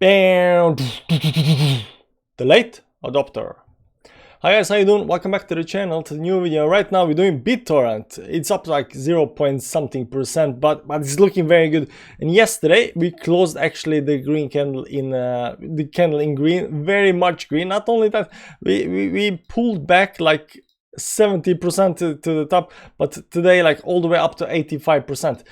Bam! The late adopter. Hi guys, how you doing? Welcome back to the channel, to the new video. Right now we're doing Bittorrent. It's up like 0 point something percent, but it's looking very good. And yesterday we closed actually the green candle in the candle in green, very much green. Not only that, we pulled back like 70% to the top, but today like all the way up to 85%.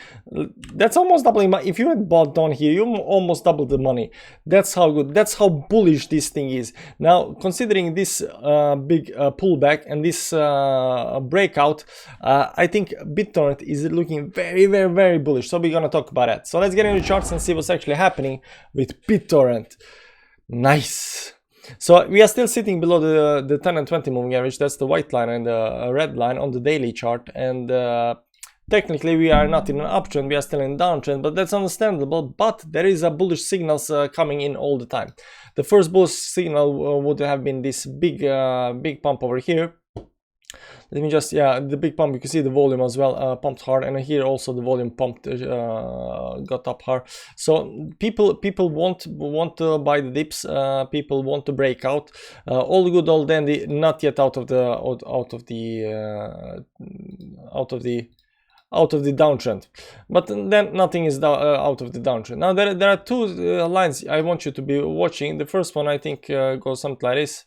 That's almost doubling. If you had bought down here, you almost doubled the money. That's how good, that's how bullish this thing is. Now considering this big pullback and this breakout, I think Bittorrent is looking very bullish, so we're gonna talk about that. So let's get into the charts and see what's actually happening with Bittorrent. Nice. So we are still sitting below the 10 and 20 moving average. That's the white line and the red line on the daily chart. And technically we are not in an uptrend, we are still in a downtrend, but that's understandable. But there is a bullish signals coming in all the time. The first bullish signal would have been this big pump over here. Let me just, yeah, the big pump, you can see the volume as well, pumped hard, and here also the volume pumped, got up hard. So people want to buy the dips, people want to break out, all good, all dandy, not yet out of the downtrend, but then nothing is out of the downtrend. Now there are two lines I want you to be watching. The first one I think goes something like this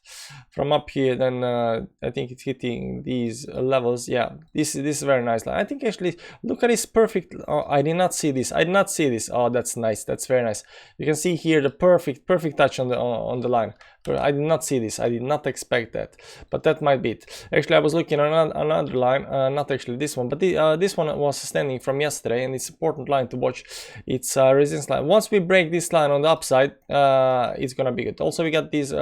from up here, then I think it's hitting these levels. Yeah, this is very nice line. I think actually look at this perfect. Oh, I did not see this. Oh, that's nice. That's very nice. You can see here the perfect touch on the line. I did not see this. I did not expect that, but that might be it. Actually, I was looking at another line, not actually this one, but this one was standing from yesterday, and it's an important line to watch. It's a resistance line. Once we break this line on the upside, it's gonna be good. Also, we got these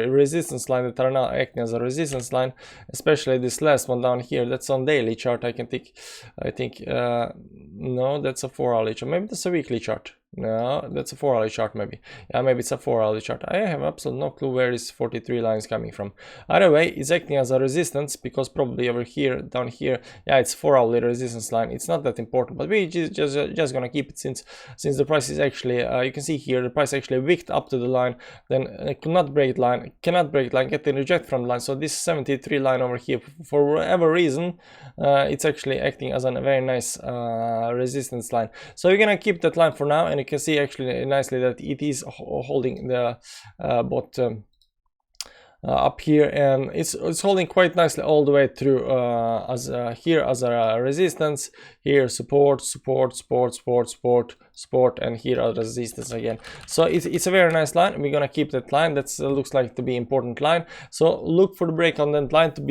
resistance line that are now acting as a resistance line, especially this last one down here. That's on daily chart. I think no, that's a 4-hourly chart. Maybe that's a weekly chart. No, that's a 4-hourly chart maybe. Yeah, maybe it's a 4-hourly chart. I have absolutely no clue where this 43 line is coming from. Either way, it's acting as a resistance because probably over here, down here, yeah, it's 4-hourly resistance line. It's not that important, but we just gonna keep it since the price is actually, you can see here, the price actually wicked up to the line, then cannot break line, getting rejected from the line. So this 73 line over here, for whatever reason, it's actually acting as a very nice resistance line. So we're gonna keep that line for now, and you can see actually nicely that it is holding the bottom up here, and it's holding quite nicely all the way through here as a resistance, here support, and here are resistance again. So it's a very nice line. We're gonna keep that line. That looks like to be important line. So look for the break on that line to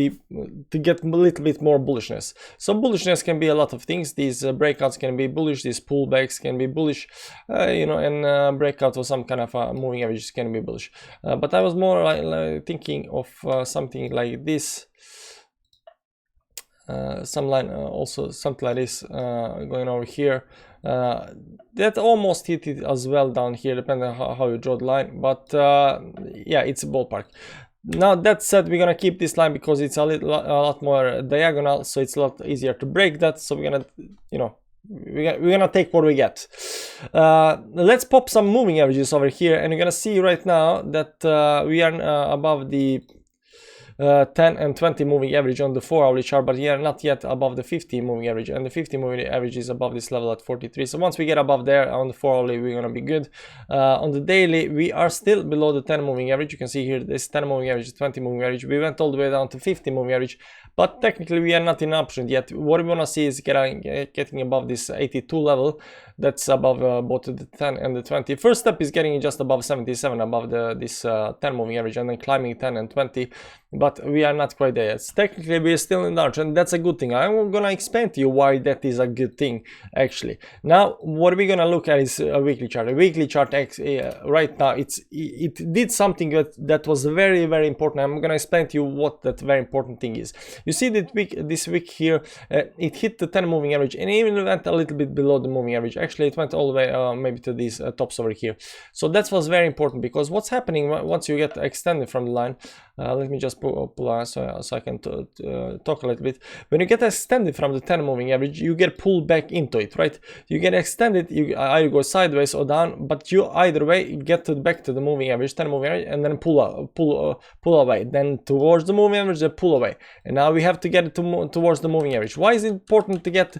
get a little bit more bullishness. So bullishness can be a lot of things. These breakouts can be bullish. These pullbacks can be bullish, you know, and breakout of some kind of moving averages can be bullish. But I was more like thinking of something like this. Some line also something like this going over here, that almost hit it as well down here, depending on how you draw the line, but yeah, it's a ballpark. Now that said, we're gonna keep this line because it's a lot more diagonal, so it's a lot easier to break that. So we're gonna, you know, we're gonna take what we get. Let's pop some moving averages over here, and you're gonna see right now that we are above the 10 and 20 moving average on the 4-hourly chart, but we are not yet above the 50 moving average, and the 50 moving average is above this level at 43. So once we get above there on the 4-hourly, we're gonna be good. On the daily, we are still below the 10 moving average. You can see here this 10 moving average, 20 moving average. We went all the way down to 50 moving average, but technically we are not in option yet. What we wanna see is getting above this 82 level. That's above both the 10 and the 20. First step is getting just above 77, above this 10 moving average, and then climbing 10 and 20. But we are not quite there yet. Technically, we are still in downtrend. That's a good thing. I'm gonna explain to you why that is a good thing, actually. Now, what we're gonna look at is a weekly chart. A weekly chart, right now, it did something that was very important. I'm gonna explain to you what that very important thing is. You see that this week here, it hit the 10 moving average, and even went a little bit below the moving average. Actually, it went all the way maybe to these tops over here. So that was very important, because what's happening once you get extended from the line, let me just pull so I can talk a little bit. When you get extended from the 10 moving average, you get pulled back into it, right? You get extended, you either go sideways or down, but you either way get back to the moving average, 10 moving average, and then pull away, then towards the moving average, then pull away. And now we have to get it towards the moving average. Why is it important to get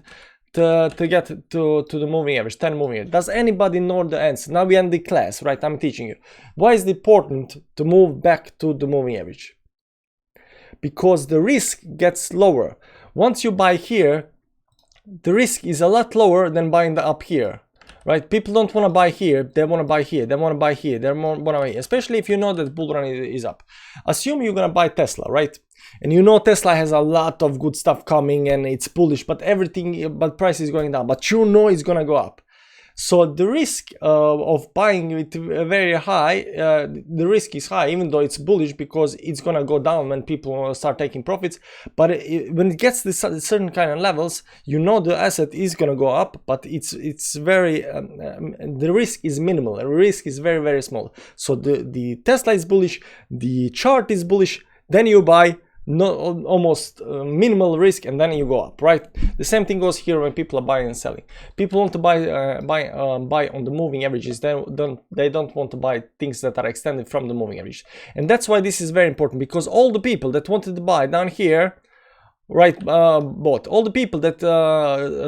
to the moving average, 10 moving average? Does anybody know the answer? Now we end the class, right? I'm teaching you. Why is it important to move back to the moving average? Because the risk gets lower. Once you buy here, the risk is a lot lower than buying up here, right? People don't want to buy here, they want to buy here, they want to buy here, they want to buy here, especially if you know that bull run is up. Assume you're going to buy Tesla, right? And you know Tesla has a lot of good stuff coming and it's bullish, but price is going down, but you know it's going to go up. So the risk of buying it very high, the risk is high, even though it's bullish, because it's gonna go down when people start taking profits. But when it gets to certain kind of levels, you know the asset is gonna go up, but it's very the risk is minimal. The risk is very, very small. So the Tesla is bullish, the chart is bullish, then you buy. Almost minimal risk, and then you go up, right? The same thing goes here when people are buying and selling. People want to buy on the moving averages. They don't want to buy things that are extended from the moving average, and that's why this is very important, because all the people that wanted to buy down here, right, bought. All the people that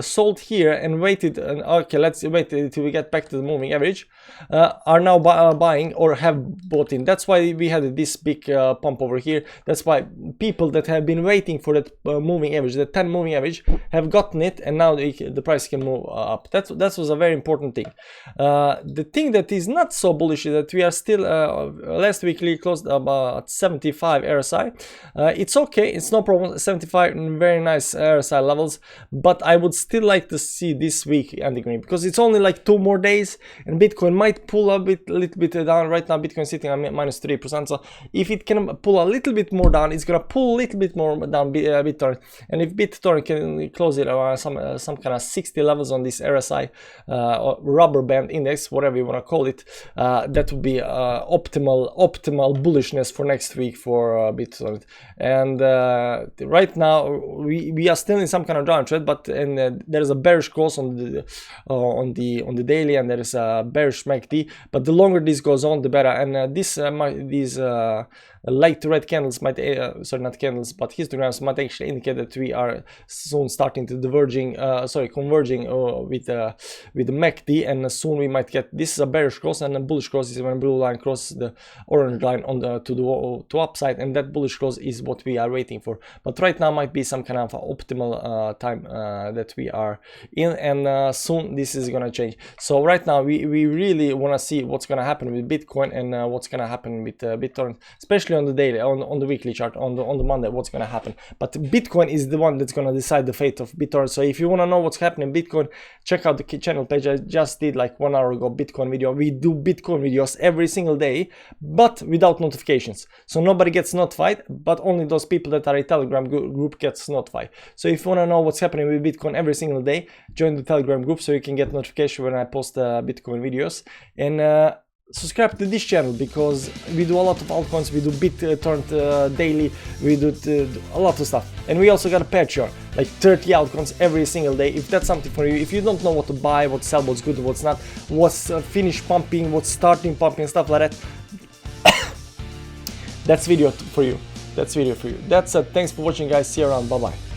sold here and waited, and okay, let's wait till we get back to the moving average, are now buying or have bought in. That's why we had this big pump over here. That's why people that have been waiting for that moving average, the 10 moving average, have gotten it, and now the price can move up. That was a very important thing. The thing that is not so bullish is that we are still last week we closed about 75 RSI. It's okay, it's no problem. 75 very nice RSI levels, but I would still like to see this week ending green, because it's only like 2 more days and Bitcoin might pull a little bit down. Right now Bitcoin is sitting at minus 3%, so if it can pull a little bit more down, it's gonna pull a little bit more down Bittorrent. And if Bittorrent can close it around some kind of 60 levels on this RSI or rubber band index, whatever you want to call it, that would be optimal bullishness for next week for Bittorrent. And right now we are still in some kind of downtrend, but there is a bearish cross on the daily, and there is a bearish MACD. But the longer this goes on, the better. And these light red candles might sorry, not candles, but histograms might actually indicate that we are soon starting to converging with the MACD, and soon we might get, this is a bearish cross, and a bullish cross is when blue line crosses the orange line on the to upside, and that bullish cross is what we are waiting for. But right now might be some kind of optimal time that we are in, and soon this is gonna change. So right now we really want to see what's gonna happen with Bitcoin, and what's gonna happen with Bittorrent, especially on the daily, on the weekly chart, on the Monday, what's gonna happen. But Bitcoin is the one that's gonna decide the fate of Bittorrent. So if you want to know what's happening in Bitcoin, check out the channel page. I just did like 1 hour ago Bitcoin video. We do Bitcoin videos every single day, but without notifications, so nobody gets notified, but only those people that are a Telegram group gets notified. So if you want to know what's happening with Bitcoin every single day, join the Telegram group so you can get notification when I post Bitcoin videos. And subscribe to this channel, because we do a lot of altcoins. We do Bittorrent daily, we do a lot of stuff, and we also got a Patreon, like 30 altcoins every single day. If that's something for you, if you don't know what to buy, what to sell, what's good, what's not, what's finished pumping, what's starting pumping, stuff like that, that's video for you. That's it. Thanks for watching, guys. See you around. Bye bye.